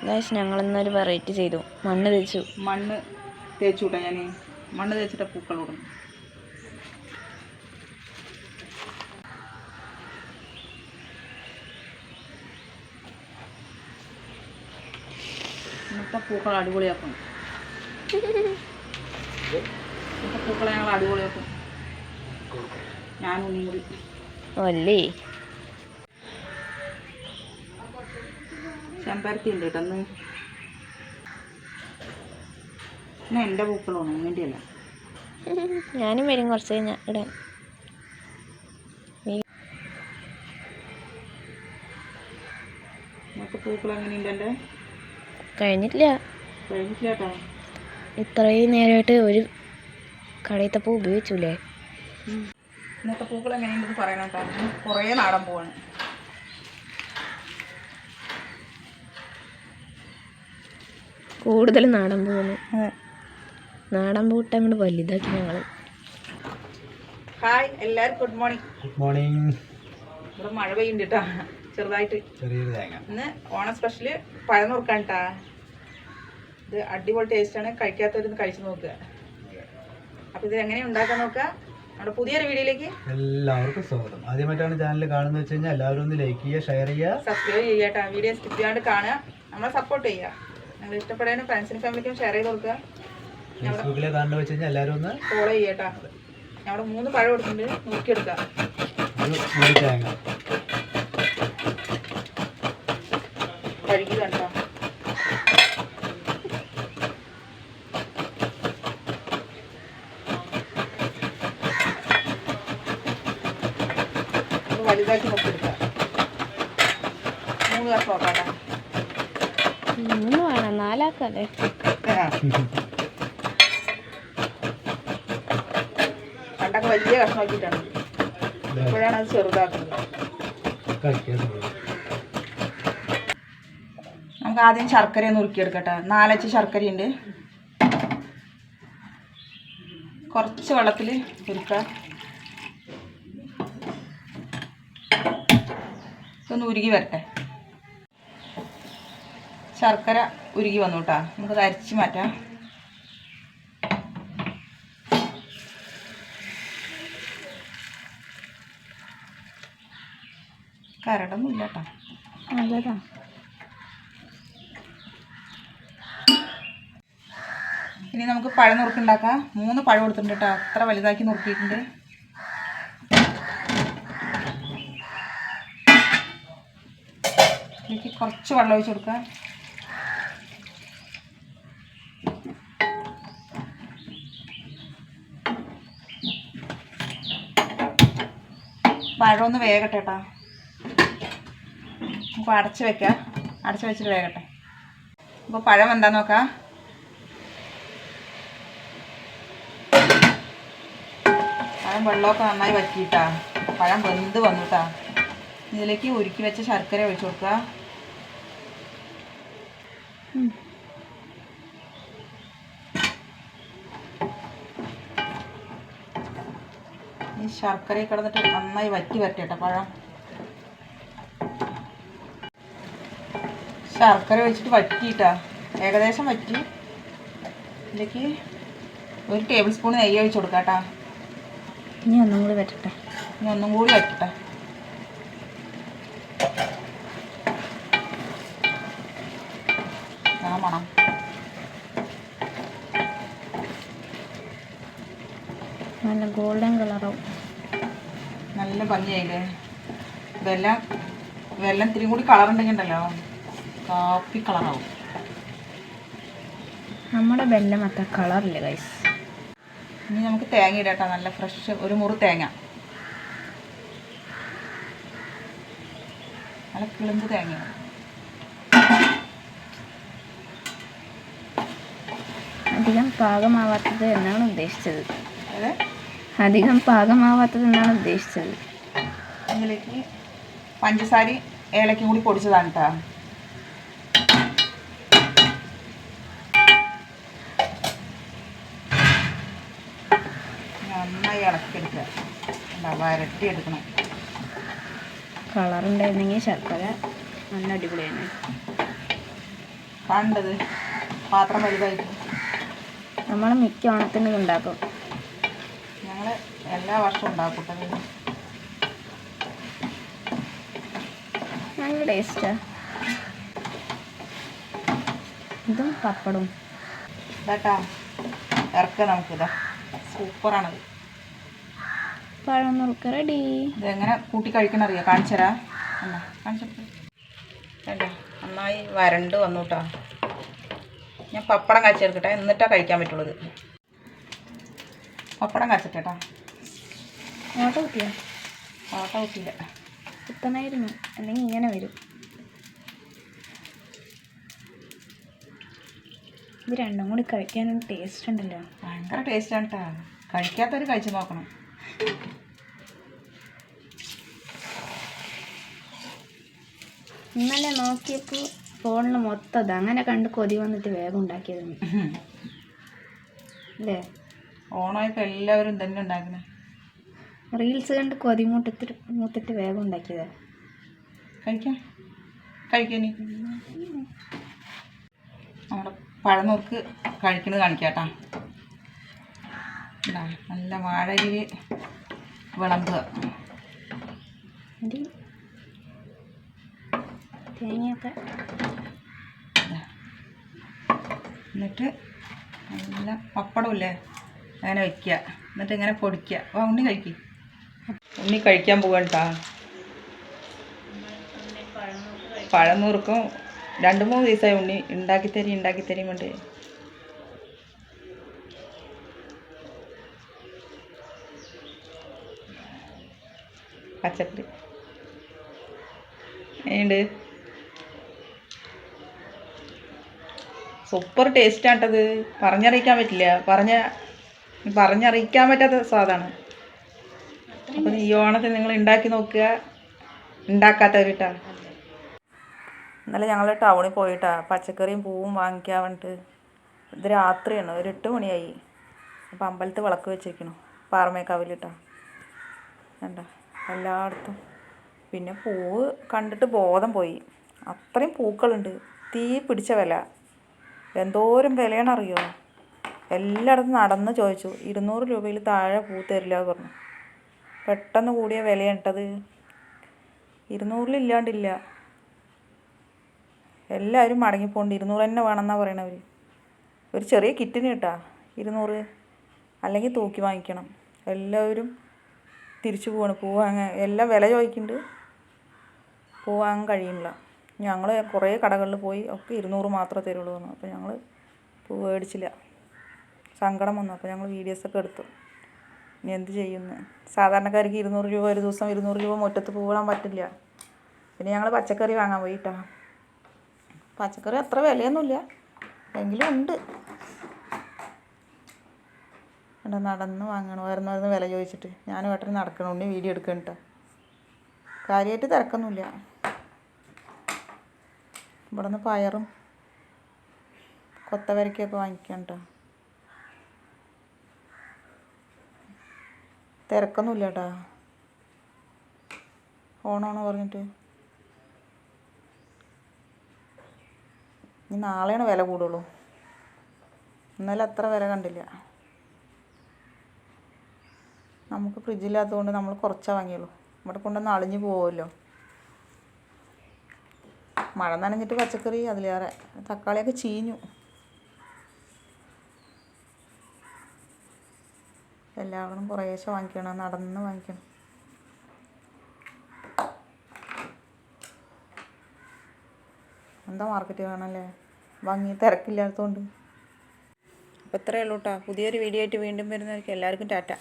Guys ഞങ്ങളിന്നൊരു variety ചെയ്തു. മണ്ണ് തേച്ചു കൂട്ടാ. ഞാൻ മണ്ണ് തേച്ചിട്ട പൂക്കളോടും ഇന്നത്തെ പൂക്കൾ അടിപൊളിയാക്കും. ഇന്നത്തെ പൂക്കളെ ഞങ്ങൾ അടിപൊളിയാക്കും. ഞാനും ഉണ്ണിയും കൂടി. അല്ലേ ചെമ്പരത്തി ഉണ്ട് കേട്ടോ. അന്ന് പിന്നെ എൻ്റെ പൂക്കളാണ്, അങ്ങൻ്റെ അല്ല. ഞാനും വരും കുറച്ച് കഴിഞ്ഞാൽ ഇടാൻ. മറ്റേ പൂക്കൾ എങ്ങനെയുണ്ട്? എൻ്റെ കഴിഞ്ഞിട്ടില്ല കേട്ടോ. ഇത്രയും നേരമായിട്ട് ഒരു കടയിലത്തെ പൂ ഉപയോഗിച്ചില്ലേ. ഇന്നത്തെ പൂക്കൾ എങ്ങനെയുണ്ടെന്ന് പറയണം. കാരണം കുറേ നാടൻ പൂവാണ്. കൂടുതൽ നാടൻ പൂവാണ്. നാടൻ പൂ ഇട്ട് അങ്ങോട്ട് വലുതാക്കി ഞങ്ങൾ. ഹായ് എല്ലാവരും, ഗുഡ് മോർണിംഗ്. Good morning. ഇവിടെ മഴ പെയ്യുന്നുണ്ട് കേട്ടോ, ചെറുതായിട്ട്. ചെറിയൊരു തേങ്ങ. ഇന്ന് ഓണം സ്പെഷ്യല് പഴം നുറുക്കാൻ കേട്ടാ. ഇത് അടിപൊളി ടേസ്റ്റാണ്. കഴിക്കാത്തവരൊന്ന് കഴിച്ചു നോക്കുക. അപ്പോൾ ഇത് എങ്ങനെ ഉണ്ടാക്കാൻ നോക്കുക. നമ്മുടെ പുതിയൊരു വീഡിയോയിലേക്ക് എല്ലാവർക്കും സ്വാഗതം. ആദ്യമായിട്ടാണ് ചാനൽ കാണുന്നത് വെച്ച് കഴിഞ്ഞാൽ എല്ലാവരും ഒന്ന് ലൈക്ക് ചെയ്യുക, ഷെയർ ചെയ്യുക, സബ്സ്ക്രൈബ് ചെയ്യുക കേട്ടോ. വീഡിയോ സ്കിപ്പ് ചെയ്യാണ്ട് കാണുക, നമ്മളെ സപ്പോർട്ട് ചെയ്യുക. നിങ്ങൾ ഇഷ്ടപ്പെടാനും ഫ്രണ്ട്സിനും ഫാമിലിക്കും ഷെയർ ചെയ്ത് കൊടുക്കുക. ഫേസ്ബുക്കിലെ കാണുന്നത് വെച്ച് കഴിഞ്ഞാൽ എല്ലാവരും ഒന്ന് ഫോളോ ചെയ്യുക കേട്ടോ. ഞങ്ങളുടെ 3 പഴം എടുത്തിട്ടുണ്ട്, നോക്കിയെടുക്കുക. ഒരു തേങ്ങ കഴുകി കണ്ടോ. വലുതാക്കി നോക്കിയെടുക്കുക. 3 കഷ്ണം നോക്കാട്ടോ. 3 വേണം, 4 ആക്കല്ലേ. പണ്ടൊക്കെ വലിയ കഷ്ണമാക്കിയിട്ടാണ്, ഇപ്പോഴാണ് അത് ചെറുതാക്കുന്നത്. നമുക്ക് ആദ്യം ശർക്കര ഒന്ന് ഉരുക്കിയെടുക്കട്ടെ. 4 അച്ച് ശർക്കരയുണ്ട്. കുറച്ച് വെള്ളത്തിൽ ഉരുക്കുക. ഇതൊന്ന് ഉരുകി വരട്ടെ. ശർക്കര ഉരുകി വന്നു കേട്ടോ. നമുക്കത് അരിച്ച് മാറ്റാം. കരടൊന്നും ഇല്ല കേട്ടോ, നല്ലതാ. ഇനി നമുക്ക് പഴം നുറുക്കുണ്ടാക്കാം. 3 പഴം എടുത്തിട്ടുണ്ട് കേട്ടോ. അത്ര വലുതാക്കി നുറുക്കിയിട്ടുണ്ട്. ഇതിലേക്ക് കുറച്ച് വെള്ളം ഒഴിച്ച് കൊടുക്കുക. പഴം ഒന്ന് വേകട്ടെ കേട്ടോ. അപ്പോൾ അടച്ച് വെക്കാം. അടച്ച് വെച്ചിട്ട് വേകട്ടെ. അപ്പോൾ പഴം എന്താന്ന് നോക്കാം. പഴം വെള്ളമൊക്കെ നന്നായി വറ്റിയിട്ടാ. പഴം വെന്ത് വന്നുട്ടാ. ഇതിലേക്ക് ഉരുക്കി വെച്ച ശർക്കര ഒഴിച്ചു കൊടുക്കുക. ഈ ശർക്കരയിൽ കിടന്നിട്ട് നന്നായി വറ്റി വരട്ടെ കേട്ടോ പഴം. ശർക്കര ഒഴിച്ചിട്ട് വറ്റിയിട്ടാ, ഏകദേശം വറ്റി. ഇതിലേക്ക് 1 ടേബിൾ സ്പൂൺ നെയ്യ് ഒഴിച്ച് കൊടുക്കാം കേട്ടോ. ഇനി ഒന്നും കൂടി വറ്റട്ടെ. ഇനി ഒന്നും കൂടി വറ്റട്ടെ. ആ മണം നല്ല ഗോൾഡൻ കളറാവും. നല്ല ഭംഗിയായില്ലേ. വെല്ലം ഇത്തിരി കൂടി കളറുണ്ടെങ്കിൽ ഉണ്ടല്ലോ കാപ്പി കളറാവും. നമ്മുടെ വെല്ലം അത്ര കളറില്ല ഗൈസ്. ഇനി നമുക്ക് തേങ്ങ ഇടട്ടോ. നല്ല ഫ്രഷ് 1 മുറി തേങ്ങ, നല്ല കിളിമ്പ് തേങ്ങ. അധികം പാകമാവാത്തത് എന്നാണ് ഉദ്ദേശിച്ചത്. അതെ, അധികം പാകമാവാത്തത് എന്നാണ് ഉദ്ദേശിച്ചത്. അതിലേക്ക് പഞ്ചസാരയും ഏലക്കും കൂടി പൊടിച്ചതാണ് കേട്ടോ. നന്നായി ഇളക്കിയെടുക്കുക. വരട്ടിയെടുക്കണം. കളറുണ്ടായിരുന്നെങ്കിൽ ശർക്കര നല്ല അടിപൊളിയാണ്. കണ്ടത് പാത്രം വലുതായിട്ട്. നമ്മൾ മിക്ക ഓണത്തിന് ഉണ്ടാക്കും. ഞങ്ങൾ എല്ലാ വർഷവും ഉണ്ടാക്കും കേട്ടോ. നല്ല ടേസ്റ്റാ. ഇതും പപ്പടും ഇതാട്ടാ ഇറക്കുക നമുക്കിതാ. സൂപ്പറാണത്. പഴം നുറുക്ക് റെഡി. ഇതെങ്ങനെ കൂട്ടി കഴിക്കണം അറിയാം. കാണിച്ചു തരാം. എന്നാ കാണിച്ചിട്ട് വേണ്ട. നന്നായി വരണ്ട് വന്നു കേട്ടോ. ഞാൻ പപ്പടം കാച്ചെടുക്കട്ടെ, എന്നിട്ടാണ് കഴിക്കാൻ പറ്റുള്ളത്. പപ്പടം കാച്ചട്ടെട്ടാ. ഓട്ട കുത്തിയോ? ഓട്ട കുത്തിയില്ല. കുത്തണായിരുന്നു, അല്ലെങ്കിൽ ഇങ്ങനെ വരും. ഇത് രണ്ടും കൂടി കഴിക്കാനൊരു ടേസ്റ്റ് ഉണ്ടല്ലോ. ഭയങ്കര ടേസ്റ്റാണ് കേട്ടോ. കഴിക്കാത്തവർ കഴിച്ച് നോക്കണം. ഇന്നലെ നോക്കിയപ്പോൾ ഫോണിൽ മൊത്തം അത് അങ്ങനെ കണ്ട് കൊതി വന്നിട്ട് വേഗം ഉണ്ടാക്കിയതാണ് അല്ലേ? ഓണമായപ്പോൾ എല്ലാവരും തന്നെ ഉണ്ടാക്കണേ. റീൽസ് കണ്ട് കൊതി മൂത്തിട്ട് വേഗം ഉണ്ടാക്കിയതാണ്. കഴിക്കാൻ നമ്മുടെ പഴനുറുക്ക് കഴിക്കുന്നത് കാണിക്കാട്ടാ. നല്ല വാഴയിൽ വിളമ്പുക. തേങ്ങയൊക്കെ എന്നിട്ട് നല്ല പപ്പടമില്ലേ അങ്ങനെ വയ്ക്കുക. എന്നിട്ട് ഇങ്ങനെ പൊടിക്കുക. അപ്പോൾ ഉണ്ണി കഴിക്കും. ഉണ്ണി കഴിക്കാൻ പോകണ്ടാ. പഴനുറുക്കും 2-3 ദിവസമായി ഉണ്ണി ഉണ്ടാക്കിത്തരും കൊണ്ട്. പച്ചക്കറി ഉണ്ട്. സൂപ്പർ ടേസ്റ്റാണ്ടത്. പറഞ്ഞറിയിക്കാൻ പറ്റില്ല. പറഞ്ഞറിയിക്കാൻ പറ്റാത്ത സ്വാദാണ്. അപ്പം ഈ ഓണത്തിന് നിങ്ങൾ ഉണ്ടാക്കി നോക്കുക, ഉണ്ടാക്കാത്തവരിട്ടാ. ഇന്നലെ ഞങ്ങൾ ടൗണിൽ പോയിട്ടാ പച്ചക്കറിയും പൂവും വാങ്ങിക്കാൻ വേണ്ടിയിട്ട്. ഇത് രാത്രിയാണ്, ഒരു 8 മണിയായി. അപ്പം അമ്പലത്തിൽ വിളക്ക് വെച്ചിരിക്കണം, പാറമേക്കാവിലിട്ടാ. വേണ്ട എല്ലായിടത്തും. പിന്നെ പൂവ് കണ്ടിട്ട് ബോധം പോയി. അത്രയും പൂക്കളുണ്ട്. തീ പിടിച്ച വില. എന്തോരം വിലയാണെന്നറിയോ? എല്ലായിടത്തും നടന്ന് ചോദിച്ചു. 200 രൂപയിൽ താഴെ പൂ തരില്ല പറഞ്ഞു. പെട്ടെന്ന് കൂടിയ വിലയിട്ടത്. 200 ഇല്ലാണ്ടില്ല. എല്ലാവരും മടങ്ങിപ്പോണ്ട്. 200 തന്നെ വേണമെന്നാണ് പറയണവർ. ഒരു ചെറിയ കിറ്റിന് കിട്ടാ 200, അല്ലെങ്കിൽ തൂക്കി വാങ്ങിക്കണം. എല്ലാവരും തിരിച്ചു പോവാണ്. പൂ വാങ്ങാൻ എല്ലാം വില ചോദിക്കുന്നുണ്ട്. പൂ വാങ്ങാൻ കഴിയുന്നില്ല. ഞങ്ങൾ കുറേ കടകളിൽ പോയി, ഒക്കെ 200 മാത്രമേ തരുള്ളൂ പറഞ്ഞു. അപ്പോൾ ഞങ്ങൾ പൂ മേടിച്ചില്ല. സങ്കടം വന്നു. അപ്പോൾ ഞങ്ങൾ വീഡിയോസൊക്കെ എടുത്തു. ഇനി എന്ത് ചെയ്യുന്നു? സാധാരണക്കാർക്ക് 200 രൂപ ഒരു ദിവസം 200 രൂപ മുറ്റത്ത് പൂവിടാൻ പറ്റില്ല. പിന്നെ ഞങ്ങൾ പച്ചക്കറി വാങ്ങാൻ പോയിട്ടാ. പച്ചക്കറി അത്ര വിലയൊന്നുമില്ല, എങ്കിലും ഉണ്ട്. നടന്ന് വാങ്ങണം. വരുന്ന വില ചോദിച്ചിട്ട് ഞാൻ ഏട്ടന് നടക്കണം. ഉണ്ണി വീഡിയോ എടുക്കണം കേട്ടോ. കാര്യമായിട്ട് തിരക്കൊന്നുമില്ല. ഇവിടെ നിന്ന് പയറും കൊത്തവരക്കൊക്കെ വാങ്ങിക്കാം കേട്ടോ. തിരക്കൊന്നുമില്ല കേട്ടോ. ഓണാണോ പറഞ്ഞിട്ട്. ഇനി നാളെയാണ് വില കൂടുള്ളൂ. ഇന്നലെ അത്ര വില കണ്ടില്ല. നമുക്ക് ഫ്രിഡ്ജില്ലാത്തതുകൊണ്ട് നമ്മൾ കുറച്ചേ വാങ്ങിയുള്ളൂ. ഇവിടെ കൊണ്ടുവന്ന് അളിഞ്ഞു പോകുമല്ലോ. മഴ നനഞ്ഞിട്ട് പച്ചക്കറി അതിലേറെ. തക്കാളിയൊക്കെ ചീഞ്ഞു. എല്ലാവരും കുറേശ്ശെ വാങ്ങിക്കണം. നടന്ന് വാങ്ങിക്കണം. എന്താ മാർക്കറ്റ് കാണാനല്ലേ, ഭംഗി തിരക്കില്ലാത്തതുകൊണ്ട്. അപ്പോൾ ഇത്രയേ ഉള്ളൂ കേട്ടോ. പുതിയൊരു വീഡിയോ ആയിട്ട് വീണ്ടും വരുന്നവർക്ക് എല്ലാവർക്കും ടാറ്റ.